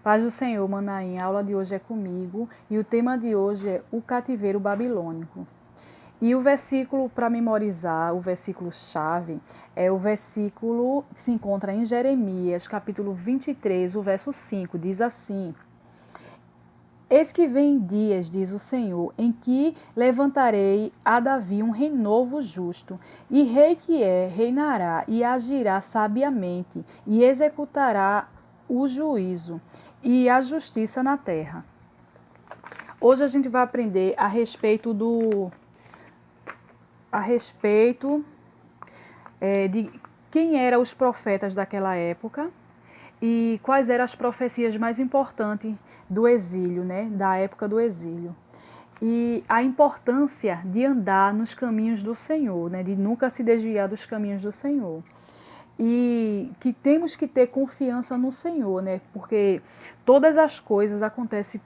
Paz do Senhor, Manaim, a aula de hoje é comigo e o tema de hoje é o cativeiro babilônico. E o versículo para memorizar, o versículo-chave, é o versículo que se encontra em Jeremias, capítulo 23, o verso 5, diz assim: Eis que vem dias, diz o Senhor, em que levantarei a Davi um renovo justo, e rei que reinará e agirá sabiamente, e executará o juízo e a justiça na terra. Hoje a gente vai aprender a respeito de quem eram os profetas daquela época e quais eram as profecias mais importantes do exílio, né, da época do exílio. E a importância de andar nos caminhos do Senhor, né, de nunca se desviar dos caminhos do Senhor. E que temos que ter confiança no Senhor, né, porque todas as coisas acontecem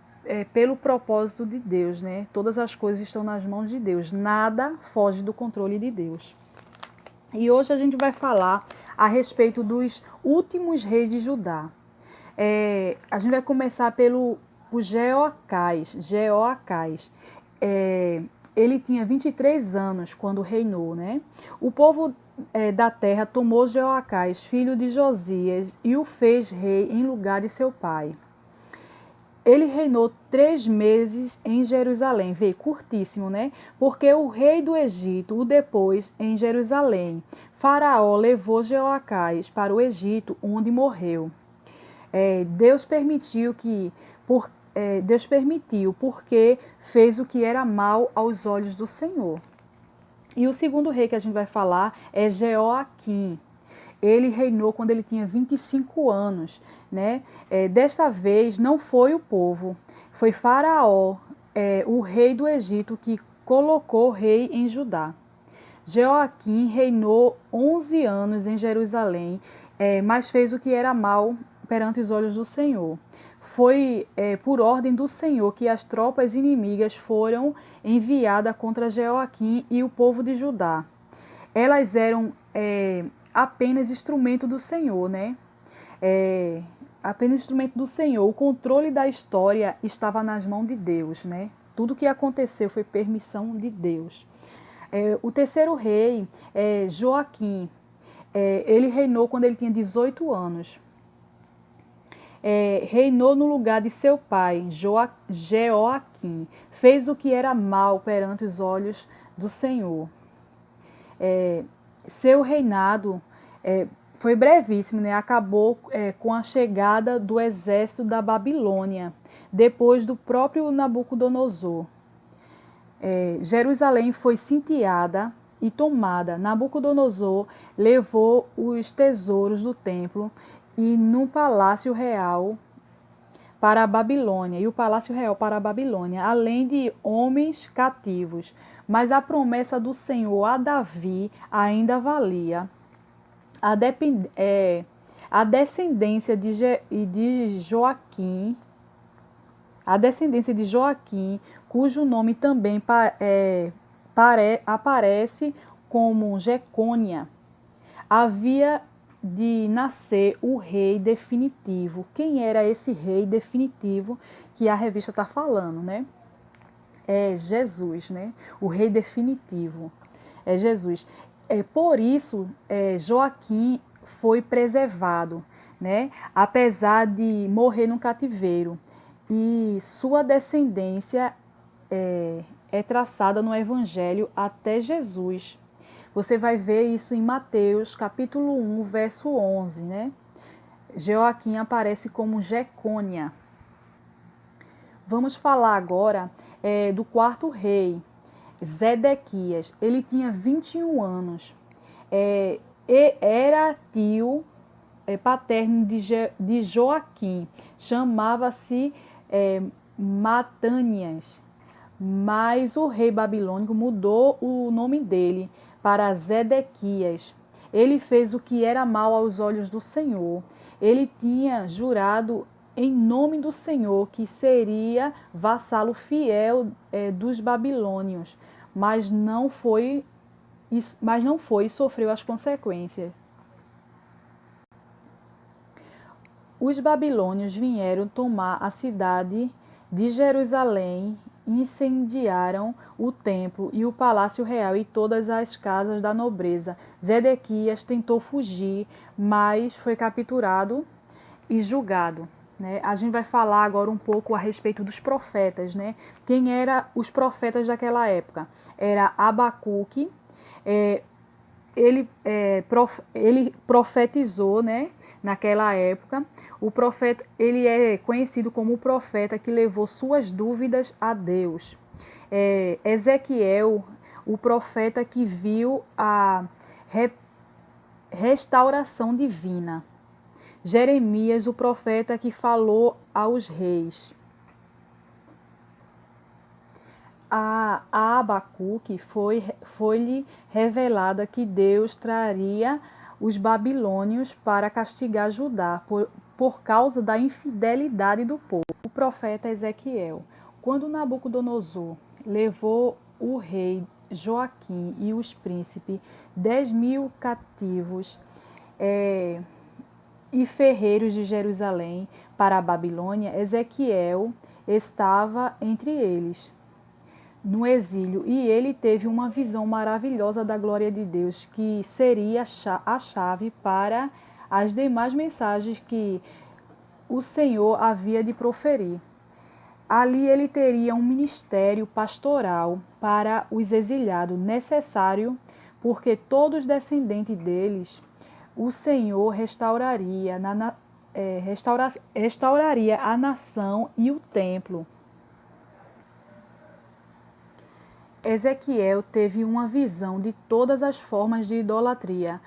pelo propósito de Deus, né? Todas as coisas estão nas mãos de Deus, nada foge do controle de Deus. E hoje a gente vai falar a respeito dos últimos reis de Judá. A gente vai começar pelo Jeoacás. Ele tinha 23 anos quando reinou, né? O povo da terra tomou Jeoacás, filho de Josias, e o fez rei em lugar de seu pai. Ele reinou 3 meses em Jerusalém, veio curtíssimo, né? Porque o rei do Egito o depôs em Jerusalém. Faraó levou Jeoacás para o Egito, onde morreu. Deus permitiu porque fez o que era mal aos olhos do Senhor. E o segundo rei que a gente vai falar é Jeoaquim. Ele reinou quando ele tinha 25 anos, né? Desta vez não foi o povo, foi Faraó, o rei do Egito, que colocou rei em Judá. Jeoaquim reinou 11 anos em Jerusalém, mas fez o que era mal perante os olhos do Senhor. Foi por ordem do Senhor que as tropas inimigas foram enviadas contra Jeoaquim e o povo de Judá. Elas eram apenas instrumento do Senhor, né? Apenas instrumento do Senhor. O controle da história estava nas mãos de Deus, né? Tudo que aconteceu foi permissão de Deus. O terceiro rei é Joaquim. Ele reinou quando ele tinha 18 anos. Reinou no lugar de seu pai, Jeoaquim. Fez o que era mal perante os olhos do Senhor. Seu reinado foi brevíssimo, né? Acabou com a chegada do exército da Babilônia, depois do próprio Nabucodonosor. Jerusalém foi sitiada e tomada. Nabucodonosor levou os tesouros do templo e no palácio real para a Babilônia, além de homens cativos. Mas a promessa do Senhor a Davi ainda valia. A descendência de Joaquim, cujo nome também aparece como Jecônia, havia de nascer o rei definitivo. Quem era esse rei definitivo que a revista está falando, né? É Jesus, né? O rei definitivo é Jesus. Por isso, Joaquim foi preservado, né? Apesar de morrer no cativeiro. E sua descendência é traçada no Evangelho até Jesus. Você vai ver isso em Mateus, capítulo 1, verso 11, né? Joaquim aparece como Jecônia. Vamos falar agora do quarto rei, Zedequias. Ele tinha 21 anos. E era tio paterno de Joaquim. Chamava-se Matanias. Mas o rei babilônico mudou o nome dele para Zedequias. Ele fez o que era mal aos olhos do Senhor. Ele tinha jurado em nome do Senhor que seria vassalo fiel dos babilônios, mas não foi e sofreu as consequências. Os babilônios vieram tomar a cidade de Jerusalém, incendiaram o templo e o palácio real e todas as casas da nobreza. Zedequias tentou fugir, mas foi capturado e julgado. Né? A gente vai falar agora um pouco a respeito dos profetas. Né? Quem eram os profetas daquela época? Era Abacuque, ele profetizou, né, naquela época. O profeta, ele é conhecido como o profeta que levou suas dúvidas a Deus. Ezequiel, o profeta que viu a restauração divina. Jeremias, o profeta que falou aos reis. A Abacuque foi-lhe revelada que Deus traria os babilônios para castigar Judá por causa da infidelidade do povo. O profeta Ezequiel. Quando Nabucodonosor levou o rei Joaquim e os príncipes, 10.000 cativos e ferreiros de Jerusalém para a Babilônia, Ezequiel estava entre eles no exílio, e ele teve uma visão maravilhosa da glória de Deus, que seria a chave para as demais mensagens que o Senhor havia de proferir. Ali ele teria um ministério pastoral para os exiliados, necessário, porque todos os descendentes deles, o Senhor restauraria a nação e o templo. Ezequiel teve uma visão de todas as formas de idolatria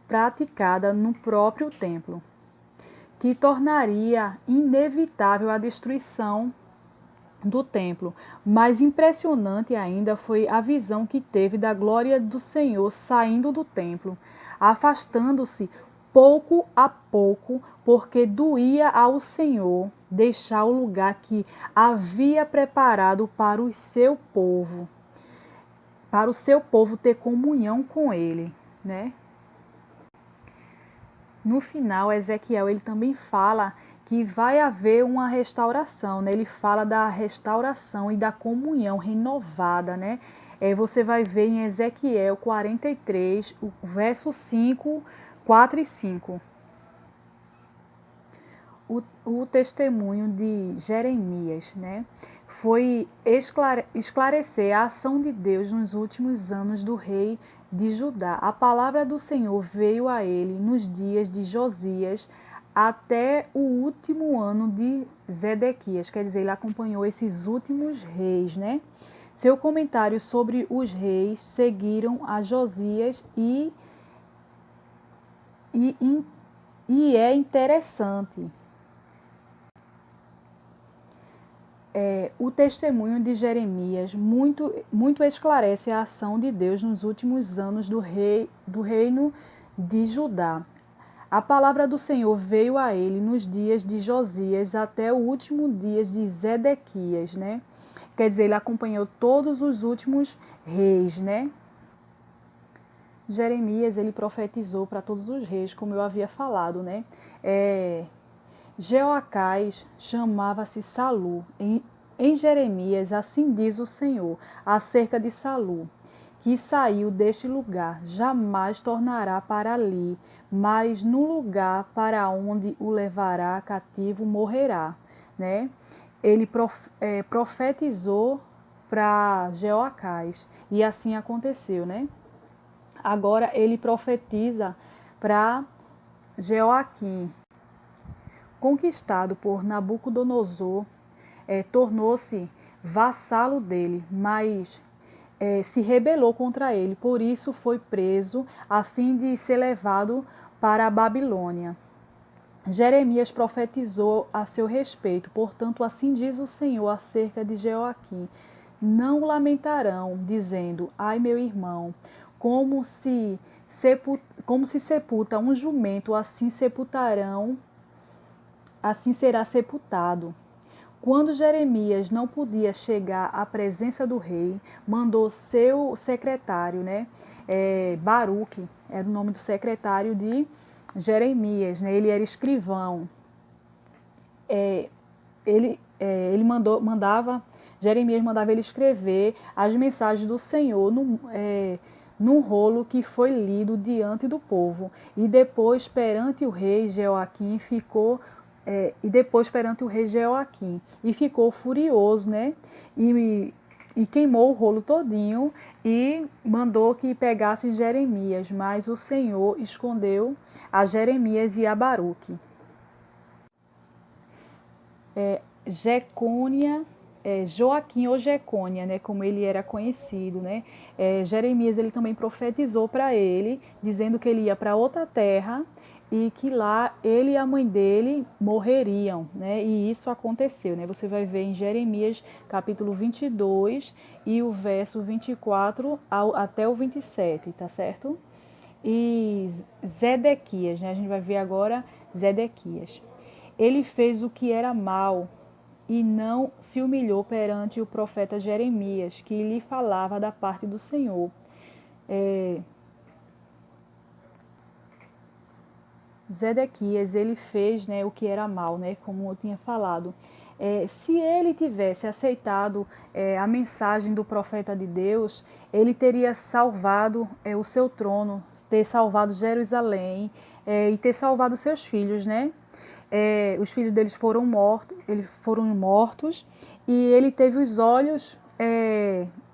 praticada no próprio templo, que tornaria inevitável a destruição do templo. Mais impressionante ainda foi a visão que teve da glória do Senhor saindo do templo, afastando-se pouco a pouco, porque doía ao Senhor deixar o lugar que havia preparado para o seu povo ter comunhão com ele, né? No final, Ezequiel ele também fala que vai haver uma restauração, né? Ele fala da restauração e da comunhão renovada, né? Você vai ver em Ezequiel 43, o verso 5, 4 e 5. O testemunho de Jeremias, né? Foi esclarecer a ação de Deus nos últimos anos do rei de Judá. A palavra do Senhor veio a ele nos dias de Josias até o último ano de Zedequias. Quer dizer, ele acompanhou esses últimos reis, né? Seu comentário sobre os reis seguiram a Josias e é interessante. O testemunho de Jeremias muito esclarece a ação de Deus nos últimos anos do reino de Judá. A palavra do Senhor veio a ele nos dias de Josias até o último dia de Zedequias, né? Quer dizer, ele acompanhou todos os últimos reis, né? Jeremias, ele profetizou para todos os reis, como eu havia falado, né? Jeoacás chamava-se Salu. Em Jeremias, assim diz o Senhor, acerca de Salu, que saiu deste lugar, jamais tornará para ali, mas no lugar para onde o levará cativo morrerá. Né? Ele profetizou para Jeoacás, e assim aconteceu. Né? Agora ele profetiza para Jeoaquim. Conquistado por Nabucodonosor, tornou-se vassalo dele, mas se rebelou contra ele. Por isso foi preso a fim de ser levado para a Babilônia. Jeremias profetizou a seu respeito. Portanto, assim diz o Senhor acerca de Jeoaquim: não lamentarão, dizendo: ai, meu irmão, como se sepulta um jumento, assim será sepultado. Quando Jeremias não podia chegar à presença do rei, mandou seu secretário, né, Baruque, era o nome do secretário de Jeremias, né, ele era escrivão. Jeremias mandava ele escrever as mensagens do Senhor num rolo que foi lido diante do povo. E depois perante o rei Jeoaquim ficou furioso, né? E queimou o rolo todinho e mandou que pegasse Jeremias, mas o Senhor escondeu a Jeremias e a Baruque. Joaquim ou Jecônia, né, como ele era conhecido, né? Jeremias ele também profetizou para ele, dizendo que ele ia para outra terra e que lá ele e a mãe dele morreriam, né? E isso aconteceu, né? Você vai ver em Jeremias capítulo 22 e o verso 24 até o 27, tá certo? E Zedequias, né? A gente vai ver agora Zedequias. Ele fez o que era mal e não se humilhou perante o profeta Jeremias, que lhe falava da parte do Senhor. Zedequias, ele fez, né, o que era mal, né, como eu tinha falado. Se ele tivesse aceitado a mensagem do profeta de Deus, ele teria salvado o seu trono, ter salvado Jerusalém e ter salvado seus filhos, né? Os filhos deles foram mortos e ele teve os olhos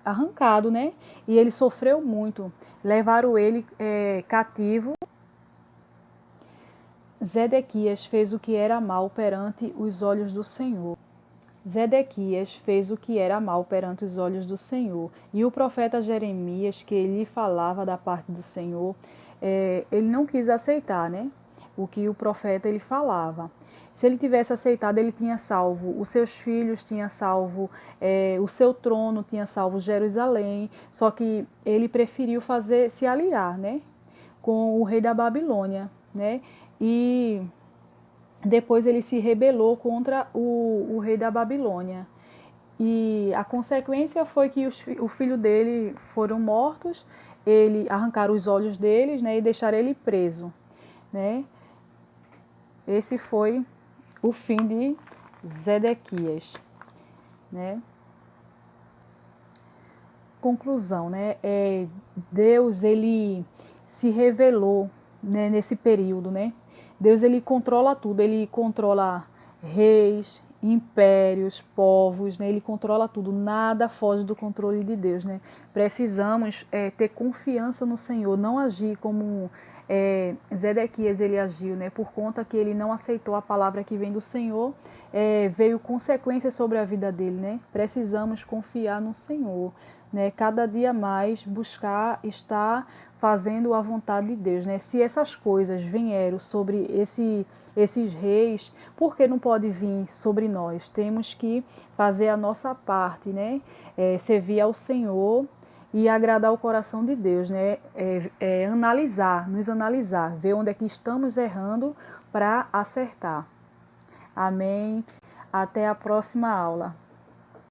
arrancados, né? E ele sofreu muito. Levaram ele cativo. Zedequias fez o que era mal perante os olhos do Senhor. Zedequias fez o que era mal perante os olhos do Senhor. E o profeta Jeremias, que ele falava da parte do Senhor, ele não quis aceitar, né? O que o profeta ele falava. Se ele tivesse aceitado, ele tinha salvo os seus filhos, tinha salvo o seu trono, tinha salvo Jerusalém. Só que ele preferiu se aliar, né, com o rei da Babilônia, né? E depois ele se rebelou contra o rei da Babilônia. E a consequência foi que o filho dele foram mortos, ele arrancaram os olhos deles, né, e deixaram ele preso, né? Esse foi o fim de Zedequias, né? Conclusão, né? Deus ele se revelou, né, nesse período, né? Deus ele controla tudo, ele controla reis, impérios, povos, né? Ele controla tudo, nada foge do controle de Deus, né? Precisamos ter confiança no Senhor, não agir como Zedequias ele agiu, né? Por conta que ele não aceitou a palavra que vem do Senhor, veio consequências sobre a vida dele, né? Precisamos confiar no Senhor, né? Cada dia mais buscar estar fazendo a vontade de Deus, né? Se essas coisas vieram sobre esses reis, por que não pode vir sobre nós? Temos que fazer a nossa parte, né? Servir ao Senhor e agradar o coração de Deus, né? Nos analisar, ver onde é que estamos errando para acertar. Amém. Até a próxima aula.